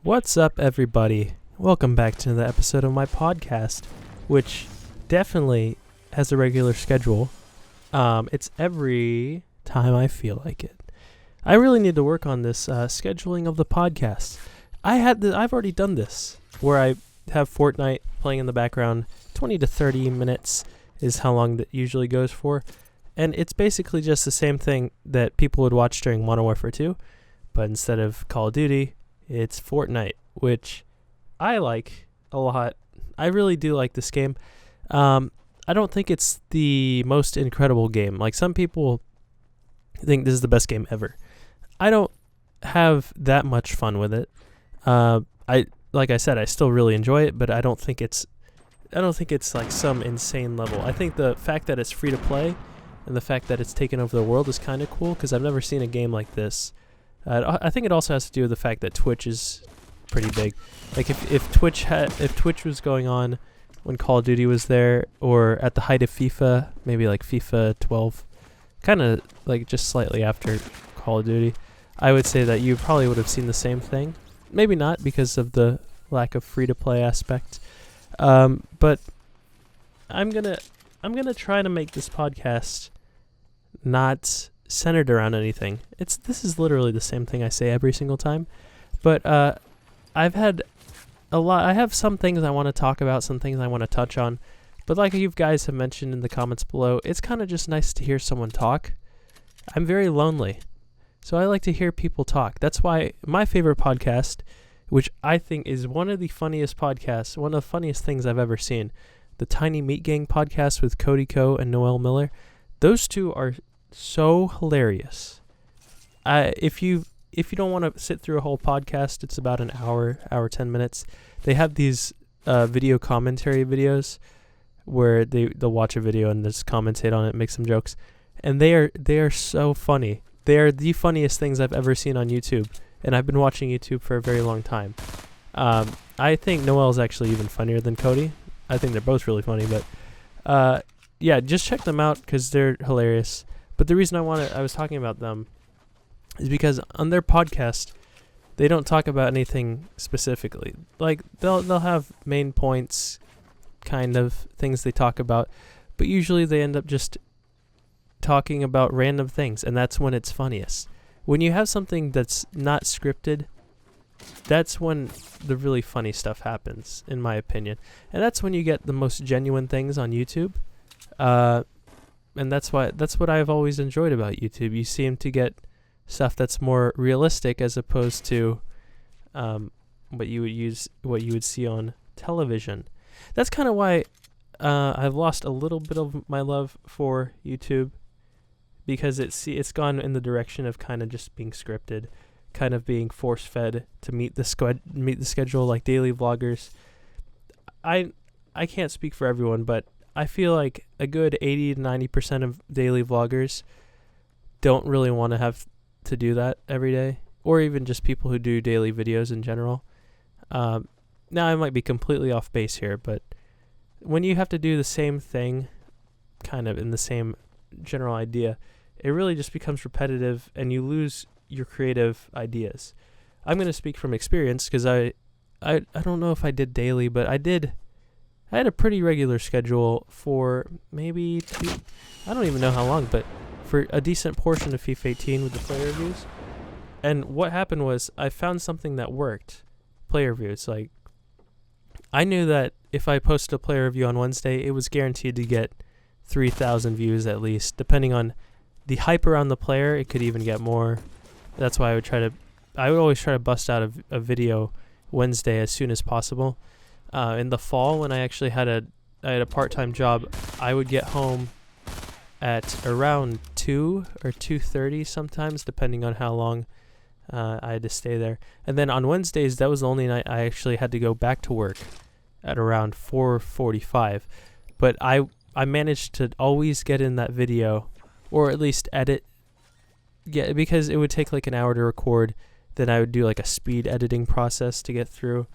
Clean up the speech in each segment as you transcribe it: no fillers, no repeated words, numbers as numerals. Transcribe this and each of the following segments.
What's up, everybody? Welcome back to the episode of my podcast, which definitely has a regular schedule. It's every time I feel like it. I really need to work on this scheduling of the podcast. I've already done this, where I have Fortnite playing in the background. 20 to 30 minutes is how long that usually goes for, and it's basically just the same thing that people would watch during Modern Warfare 2, but instead of Call of Duty, it's Fortnite, which I like a lot. I really do like this game. I don't think it's the most incredible game. Like, some people think this is the best game ever. I don't have that much fun with it. Like I said, I still really enjoy it, but I don't think it's like some insane level. I think the fact that it's free to play and the fact that it's taken over the world is kind of cool, because I've never seen a game like this. I think it also has to do with the fact that Twitch is pretty big. Like, if Twitch was going on when Call of Duty was there, or at the height of FIFA, maybe like FIFA 12, kind of like just slightly after Call of Duty, I would say that you probably would have seen the same thing. Maybe not, because of the lack of free-to-play aspect. But I'm gonna try to make this podcast not centered around anything. This is literally the same thing I say every single time. But I've had a lot. I have some things I want to talk about, some things I want to touch on. But like you guys have mentioned in the comments below, it's kind of just nice to hear someone talk. I'm very lonely, so I like to hear people talk. That's why my favorite podcast, which I think is one of the funniest podcasts, one of the funniest things I've ever seen, the Tiny Meat Gang podcast with Cody Ko and Noel Miller. Those two are so hilarious. If you don't want to sit through a whole podcast, it's about an hour 10 minutes. They have these video commentary videos where they'll watch a video and just commentate on it, make some jokes, and they are so funny. They are the funniest things I've ever seen on YouTube, and I've been watching YouTube for a very long time. I think Noel's actually even funnier than Cody. I think they're both really funny, but yeah, just check them out because they're hilarious. But the reason I was talking about them is because on their podcast, they don't talk about anything specifically. Like, they'll have main points, kind of things they talk about, but usually they end up just talking about random things, and that's when it's funniest. When you have something that's not scripted, that's when the really funny stuff happens, in my opinion. And that's when you get the most genuine things on YouTube. And that's what I've always enjoyed about YouTube. You seem to get stuff that's more realistic as opposed to what you would see on television. That's kind of why I've lost a little bit of my love for YouTube, because it's gone in the direction of kind of just being scripted, kind of being force-fed to meet the schedule, like daily vloggers. I can't speak for everyone, but I feel like a good 80 to 90% of daily vloggers don't really want to have to do that every day, or even just people who do daily videos in general. Now, I might be completely off base here, but when you have to do the same thing, kind of in the same general idea, it really just becomes repetitive and you lose your creative ideas. I'm going to speak from experience, because I don't know if I did daily, but I had a pretty regular schedule for maybe I don't even know how long, but for a decent portion of FIFA 18 with the player reviews. And what happened was I found something that worked. Player reviews. Like, I knew that if I posted a player review on Wednesday, it was guaranteed to get 3,000 views at least. Depending on the hype around the player, it could even get more. That's why I would always try to bust out a video Wednesday as soon as possible. In the fall, when I actually had a part-time job, I would get home at around 2 or 2:30 sometimes, depending on how long I had to stay there. And then on Wednesdays, that was the only night I actually had to go back to work at around 4:45. But I managed to always get in that video, or at least edit. Yeah, because it would take like an hour to record. Then I would do like a speed editing process to get through.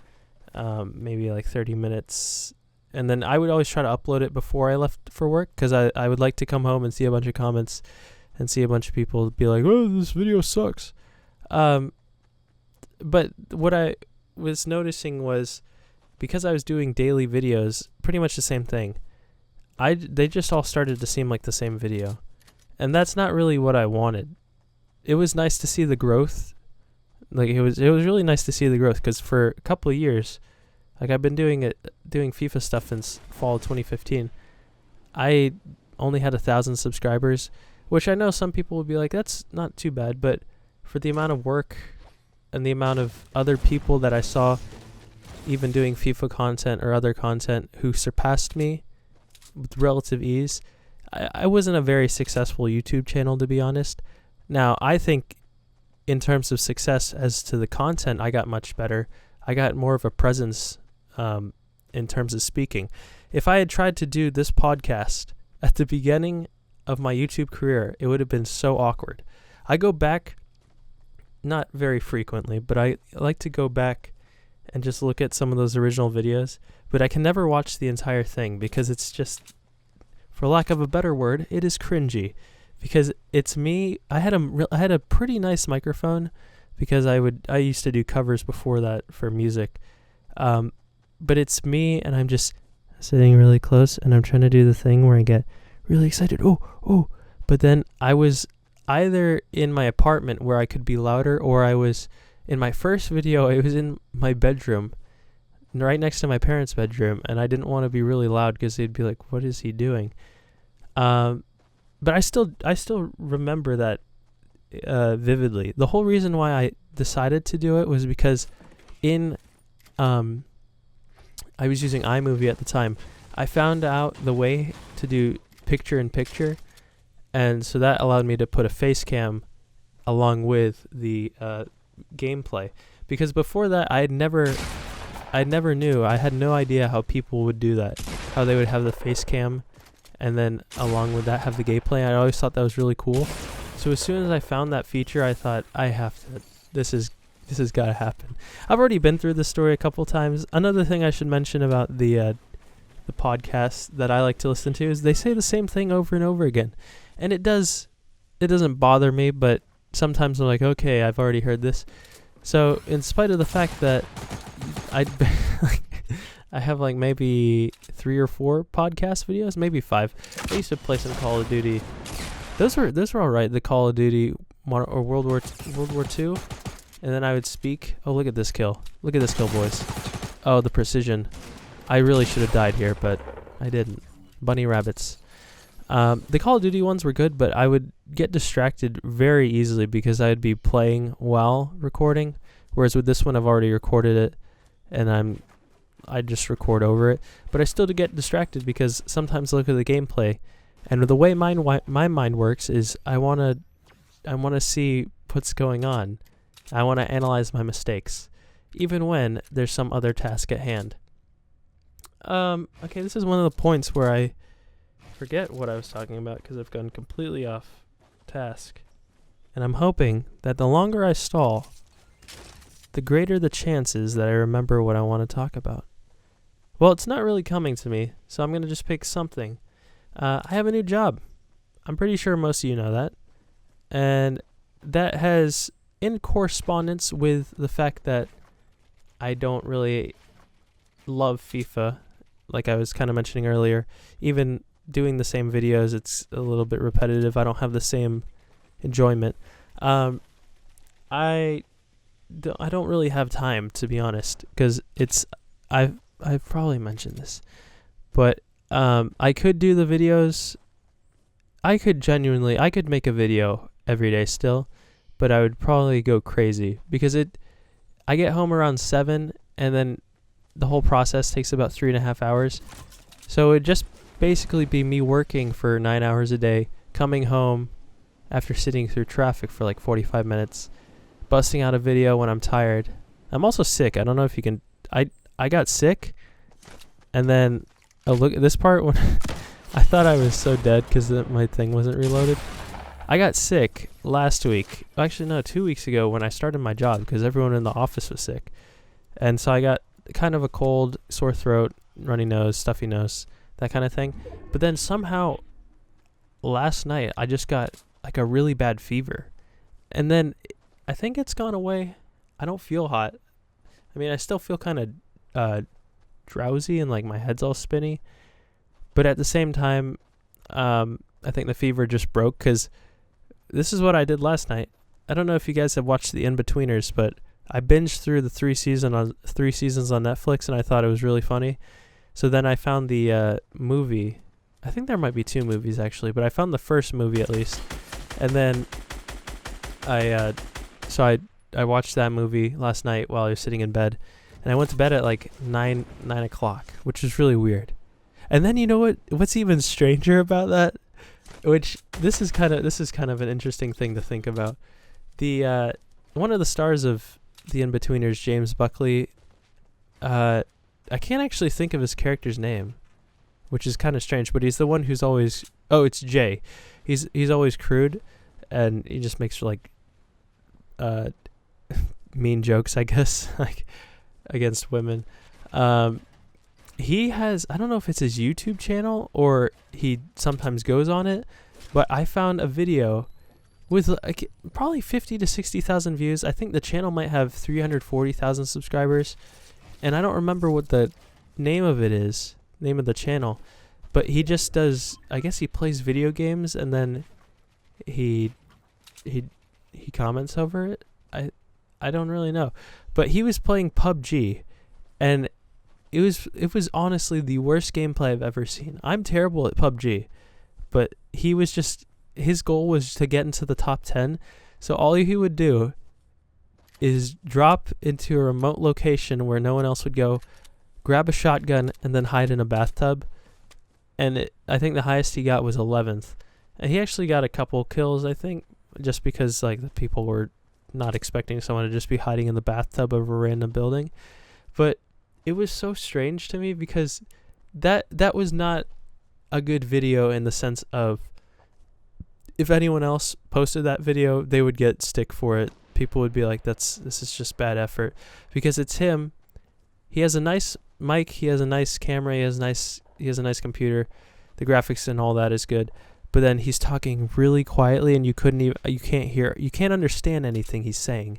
Maybe like 30 minutes, and then I would always try to upload it before I left for work, because I would like to come home and see a bunch of comments and see a bunch of people be like, oh, this video sucks. But what I was noticing was because I was doing daily videos, pretty much the same thing. They just all started to seem like the same video, and that's not really what I wanted. It was nice to see the growth. Like it was really nice to see the growth because for a couple of years, like I've been doing FIFA stuff since fall of 2015. I only had 1,000 subscribers, which I know some people would be like, that's not too bad, but for the amount of work and the amount of other people that I saw even doing FIFA content or other content who surpassed me with relative ease, I wasn't a very successful YouTube channel, to be honest. Now, I think in terms of success as to the content, I got much better. I got more of a presence in terms of speaking. If I had tried to do this podcast at the beginning of my YouTube career, it would have been so awkward. I go back, not very frequently, but I like to go back and just look at some of those original videos, but I can never watch the entire thing because it's just, for lack of a better word, it is cringy. Because it's me. I had a pretty nice microphone because I used to do covers before that for music. But it's me and I'm just sitting really close and I'm trying to do the thing where I get really excited. Oh. But then I was either in my apartment where I could be louder, or I was in my first video, I was in my bedroom right next to my parents' bedroom, and I didn't want to be really loud because they'd be like, what is he doing? But I still remember that vividly. The whole reason why I decided to do it was because I was using iMovie at the time. I found out the way to do picture-in-picture, and so that allowed me to put a face cam along with the gameplay. Because before that, I never knew. I had no idea how people would do that, how they would have the face cam and then along with that have the gameplay. I always thought that was really cool. So as soon as I found that feature, I thought, this has got to happen. I've already been through this story a couple times. Another thing I should mention about the podcast that I like to listen to is they say the same thing over and over again. And it doesn't bother me, but sometimes I'm like, okay, I've already heard this. So in spite of the fact that I have like maybe 3 or 4 podcast videos, maybe 5. I used to play some Call of Duty. Those were all right. The Call of Duty or World War II, and then I would speak. Oh, look at this kill! Look at this kill, boys! Oh, the precision. I really should have died here, but I didn't. Bunny rabbits. The Call of Duty ones were good, but I would get distracted very easily because I'd be playing while recording. Whereas with this one, I've already recorded it, and I just record over it. But I still get distracted because sometimes I look at the gameplay, and the way my mind works is I wanna see what's going on. I want to analyze my mistakes, even when there's some other task at hand. Okay, this is one of the points where I forget what I was talking about because I've gone completely off task. And I'm hoping that the longer I stall, the greater the chances that I remember what I want to talk about. Well, it's not really coming to me, so I'm going to just pick something. I have a new job. I'm pretty sure most of you know that. And that has, in correspondence with the fact that I don't really love FIFA, like I was kind of mentioning earlier. Even doing the same videos, it's a little bit repetitive. I don't have the same enjoyment. I don't really have time, to be honest, because I've probably mentioned this, but I could do the videos. I could make a video every day still, but I would probably go crazy because I get home around 7, and then the whole process takes about 3.5 hours. So it'd just basically be me working for 9 hours a day, coming home after sitting through traffic for like 45 minutes, busting out a video when I'm tired. I'm also sick. I don't know if you can. I got sick, and then look at this part when I thought I was so dead because my thing wasn't reloaded. I got sick last week. Actually, no, 2 weeks ago when I started my job because everyone in the office was sick. And so I got kind of a cold, sore throat, runny nose, stuffy nose, that kind of thing. But then somehow last night I just got like a really bad fever. And then I think it's gone away. I don't feel hot. I mean, I still feel kind of drowsy and like my head's all spinny, but at the same time, I think the fever just broke because this is what I did last night. I don't know if you guys have watched The In-Betweeners, but I binged through the 3 seasons on Netflix, and I thought it was really funny. So then I found the movie. I think there might be 2 movies actually, but I found the first movie at least, and then I watched that movie last night while I was sitting in bed, and I went to bed at like 9 o'clock, which is really weird. And then you know what's even stranger about that, which this is kind of an interesting thing to think about. The one of the stars of The In-Betweeners, James Buckley, I can't actually think of his character's name, which is kind of strange, but he's the one who's always, it's Jay. He's always crude, and he just makes like mean jokes, I guess, like against women. He has, I don't know if it's his YouTube channel or he sometimes goes on it, but I found a video with like probably 50 to 60,000 views. I think the channel might have 340,000 subscribers, and I don't remember what the name of the channel, but he just does, I guess he plays video games and then he comments over it. I don't really know, but he was playing PUBG, and it was honestly the worst gameplay I've ever seen. I'm terrible at PUBG, but his goal was to get into the top 10. So all he would do is drop into a remote location where no one else would go, grab a shotgun, and then hide in a bathtub. And I think the highest he got was 11th. And he actually got a couple kills, I think, just because like the people were not expecting someone to just be hiding in the bathtub of a random building. But it was so strange to me because that was not a good video in the sense of if anyone else posted that video, they would get stick for it. People would be like, this is just bad effort, because it's him. He has a nice mic, he has a nice camera, he has a nice computer. The graphics and all that is good. But then he's talking really quietly and you can't understand anything he's saying.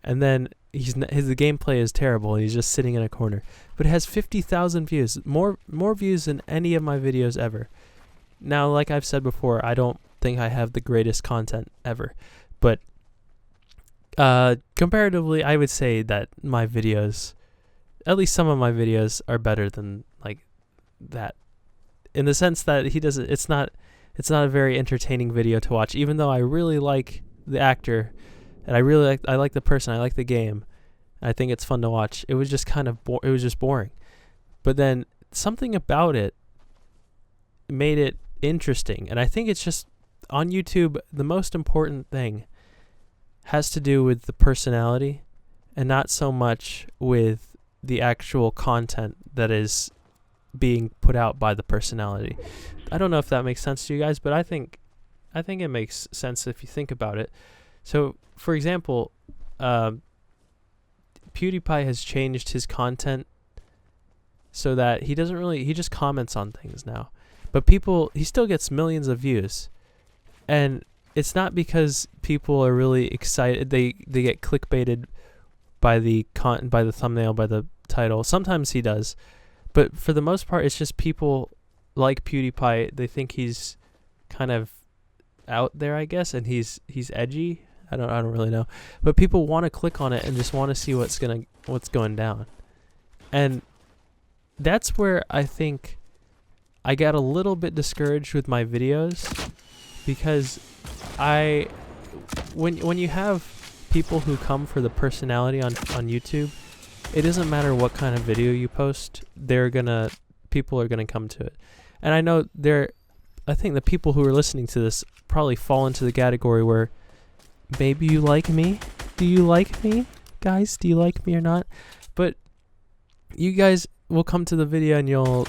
And then the gameplay is terrible and he's just sitting in a corner. But it has 50,000 views, more views than any of my videos ever. Now, like I've said before, I don't think I have the greatest content ever, but comparatively, I would say that my videos, at least some of my videos, are better than like that, in the sense that it's not a very entertaining video to watch, even though I really like the actor and I like the person, I like the game. I think it's fun to watch. It was just it was just boring. But then something about it made it interesting, and I think it's just on YouTube, the most important thing has to do with the personality and not so much with the actual content that is being put out by the personality. I don't know if that makes sense to you guys, but I think it makes sense if you think about it. So, for example, PewDiePie has changed his content so that he just comments on things now. But he still gets millions of views. And it's not because people are really excited. They get clickbaited by the thumbnail, by the title. Sometimes he does. But for the most part, it's just people like PewDiePie. They think he's kind of out there, I guess, and he's edgy. I don't really know. But people want to click on it and just want to see what's going down. And that's where I think I got a little bit discouraged with my videos, because when you have people who come for the personality on YouTube, it doesn't matter what kind of video you post, people are gonna come to it. And I know I think the people who are listening to this probably fall into the category where maybe you like me. Do you like me, guys? Do you like me or not? But you guys will come to the video and you'll,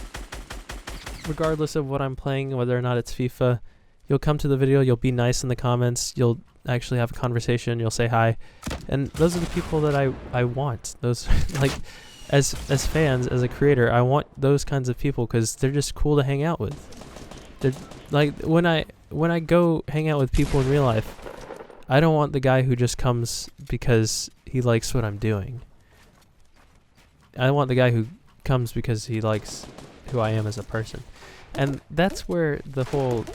regardless of what I'm playing, whether or not it's FIFA, you'll come to the video, you'll be nice in the comments, you'll actually have a conversation, you'll say hi. And those are the people that I want. Those, like, as fans, as a creator, I want those kinds of people because they're just cool to hang out with. They're like, when I go hang out with people in real life, I don't want the guy who just comes because he likes what I'm doing. I want the guy who comes because he likes who I am as a person. And that's where the whole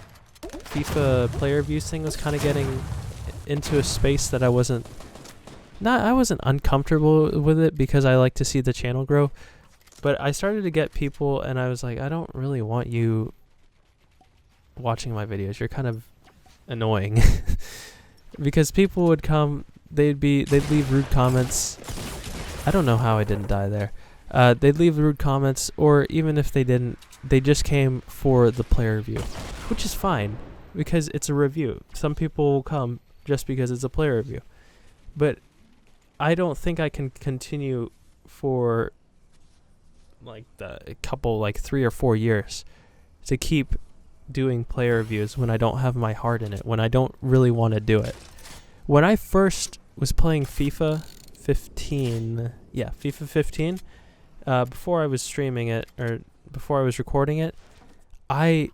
FIFA player reviews thing was kind of getting into a space that I wasn't uncomfortable with it, because I like to see the channel grow. But I started to get people, and I was like, I don't really want you watching my videos. You're kind of annoying. Because people would come, they'd leave rude comments. I don't know how I didn't die there. They'd leave rude comments, or even if they didn't, they just came for the player review, which is fine because it's a review. Some people will come just because it's a player review. But I don't think I can continue for like the couple, like 3 or 4 years to keep doing player reviews when I don't have my heart in it, when I don't really want to do it. When I first was playing FIFA 15, before I was streaming it, or before I was recording it, I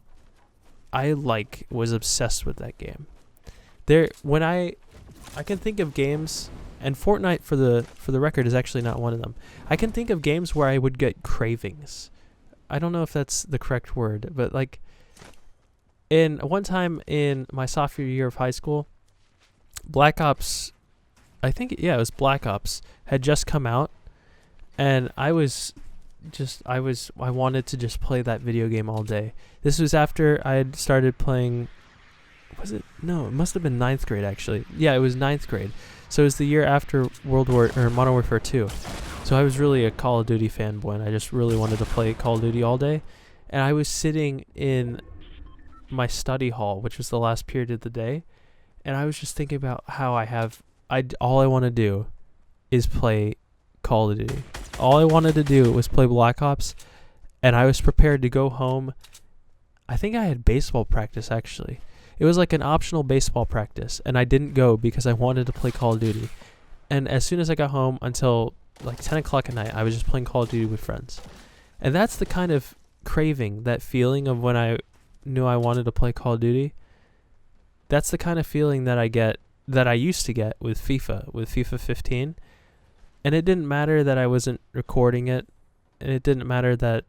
like was obsessed with that game. When I can think of games, and Fortnite for the record is actually not one of them. I can think of games where I would get cravings. I don't know if that's the correct word, but like one time in my sophomore year of high school, Black Ops, it was Black Ops, had just come out, and I wanted to just play that video game all day. This was after I had started playing, it must have been 9th grade actually. Yeah, it was 9th grade. So it was the year after Modern Warfare 2. So I was really a Call of Duty fanboy, and I just really wanted to play Call of Duty all day. And I was sitting in my study hall, which was the last period of the day, and I was just thinking about how all I want to do is play Call of Duty. All I wanted to do was play Black Ops, and I was prepared to go home. I think I had baseball practice actually. It was like an optional baseball practice, and I didn't go because I wanted to play Call of Duty. And as soon as I got home, until like 10 o'clock at night, I was just playing Call of Duty with friends. And that's the kind of craving, that feeling of when I knew I wanted to play Call of Duty. That's the kind of feeling that I used to get with FIFA 15. And it didn't matter that I wasn't recording it, and it didn't matter that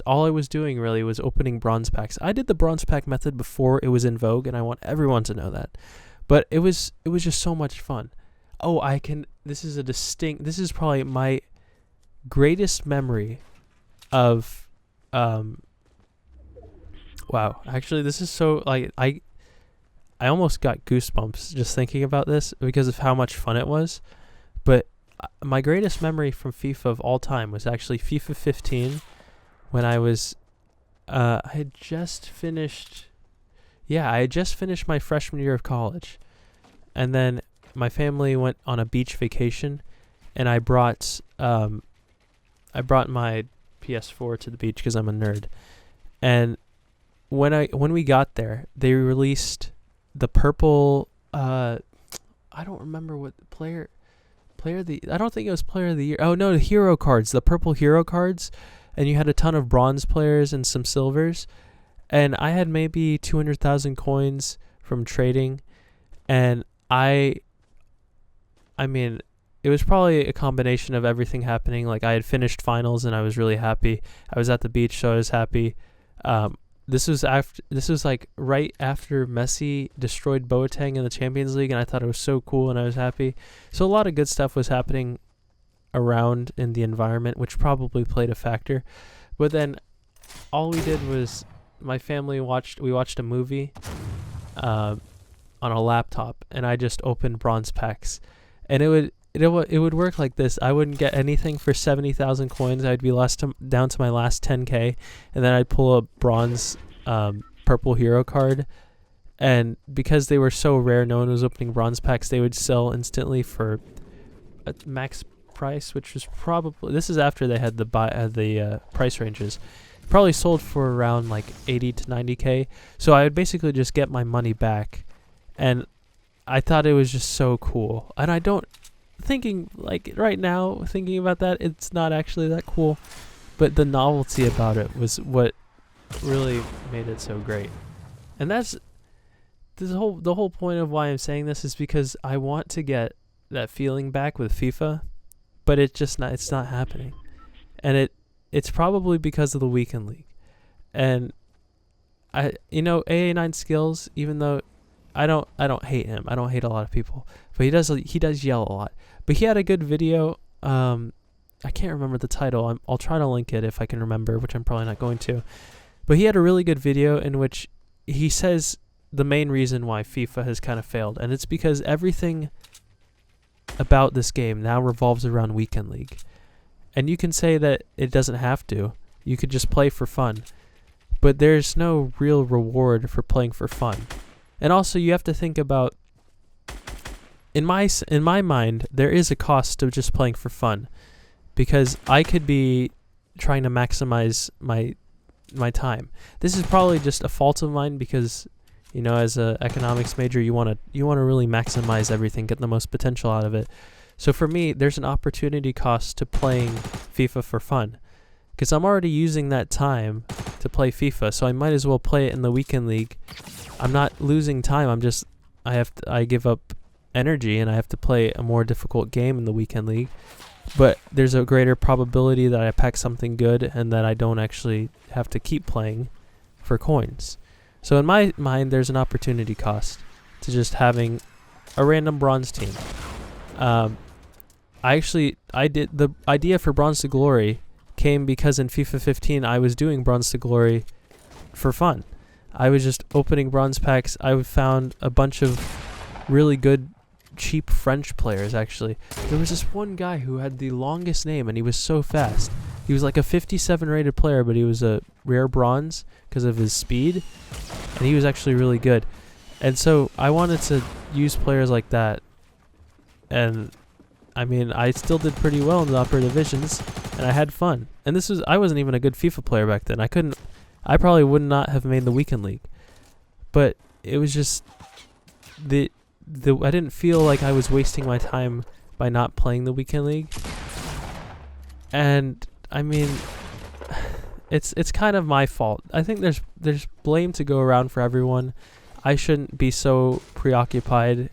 all I was doing really was opening bronze packs. I did the bronze pack method before it was in vogue, and I want everyone to know that. But it was just so much fun. This is probably my greatest memory of, wow, actually this is so, like, I almost got goosebumps just thinking about this because of how much fun it was. But my greatest memory from FIFA of all time was actually FIFA 15, when I was, I had just finished my freshman year of college. And then my family went on a beach vacation, and I brought my PS4 to the beach because I'm a nerd. And when we got there, they released the purple, I don't remember what I don't think it was player of the year. Oh no, the hero cards, the purple hero cards. And you had a ton of bronze players and some silvers. And I had maybe 200,000 coins from trading. And I mean, it was probably a combination of everything happening. Like, I had finished finals and I was really happy. I was at the beach, so I was happy. This was like right after Messi destroyed Boateng in the Champions League, and I thought it was so cool, and I was happy. So a lot of good stuff was happening around in the environment, which probably played a factor. But then all we did was my family watched a movie on a laptop, and I just opened bronze packs, and it would work like this. I wouldn't get anything for 70,000 coins. I'd be down to my last 10k, and then I'd pull a bronze purple hero card, and because they were so rare, no one was opening bronze packs. They would sell instantly for a max price, which was probably, this is after they had the price ranges, probably sold for around like 80 to 90k. So I would basically just get my money back, and I thought it was just so cool. And thinking about that, it's not actually that cool, but the novelty about it was what really made it so great. And that's the whole point of why I'm saying this, is because I want to get that feeling back with FIFA, but it's not happening. And it's probably because of the weekend league. And AA9 skills, even though I don't hate him. I don't hate a lot of people, but he does yell a lot. But he had a good video. I can't remember the title. I'll try to link it if I can remember, which I'm probably not going to. But he had a really good video in which he says the main reason why FIFA has kind of failed, and it's because everything about this game now revolves around weekend league. And you can say that it doesn't have to. You could just play for fun. But there's no real reward for playing for fun. And also you have to think about, in my mind, there is a cost to just playing for fun. Because I could be trying to maximize my time. This is probably just a fault of mine because, as a economics major, you want to really maximize everything, get the most potential out of it. So for me, there's an opportunity cost to playing FIFA for fun, because I'm already using that time to play FIFA, so I might as well play it in the weekend league. I'm not losing time. I give up energy and I have to play a more difficult game in the weekend league. But there's a greater probability that I pack something good and that I don't actually have to keep playing for coins. So in my mind, there's an opportunity cost to just having a random bronze team. I did the idea for Bronze to Glory came because in FIFA 15 I was doing Bronze to Glory for fun. I was just opening bronze packs. I found a bunch of really good cheap French players. Actually, there was this one guy who had the longest name and he was so fast. He was like a 57 rated player, but he was a rare bronze because of his speed, and he was actually really good. And so I wanted to use players like that, and I still did pretty well in the upper divisions, and I had fun. And I wasn't even a good FIFA player back then. I probably would not have made the weekend league. But it was just I didn't feel like I was wasting my time by not playing the weekend league. And it's kind of my fault. I think there's blame to go around for everyone. I shouldn't be so preoccupied.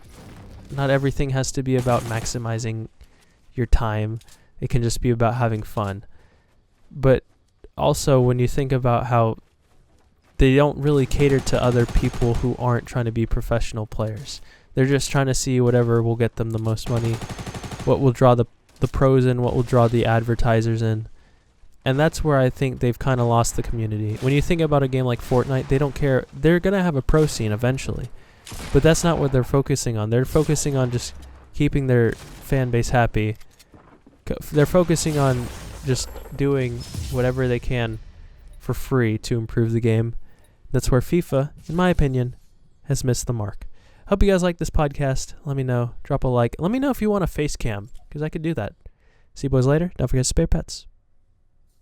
Not everything has to be about maximizing your time. It can just be about having fun. But also, when you think about how they don't really cater to other people who aren't trying to be professional players. They're just trying to see whatever will get them the most money, what will draw the pros in, what will draw the advertisers in. And that's where I think they've kind of lost the community. When you think about a game like Fortnite, they don't care. They're going to have a pro scene eventually. But that's not what they're focusing on. They're focusing on just keeping their fan base happy. They're focusing on just doing whatever they can for free to improve the game. That's where FIFA, in my opinion, has missed the mark. Hope you guys like this podcast. Let me know. Drop a like. Let me know if you want a face cam, because I could do that. See you boys later. Don't forget to spay pets.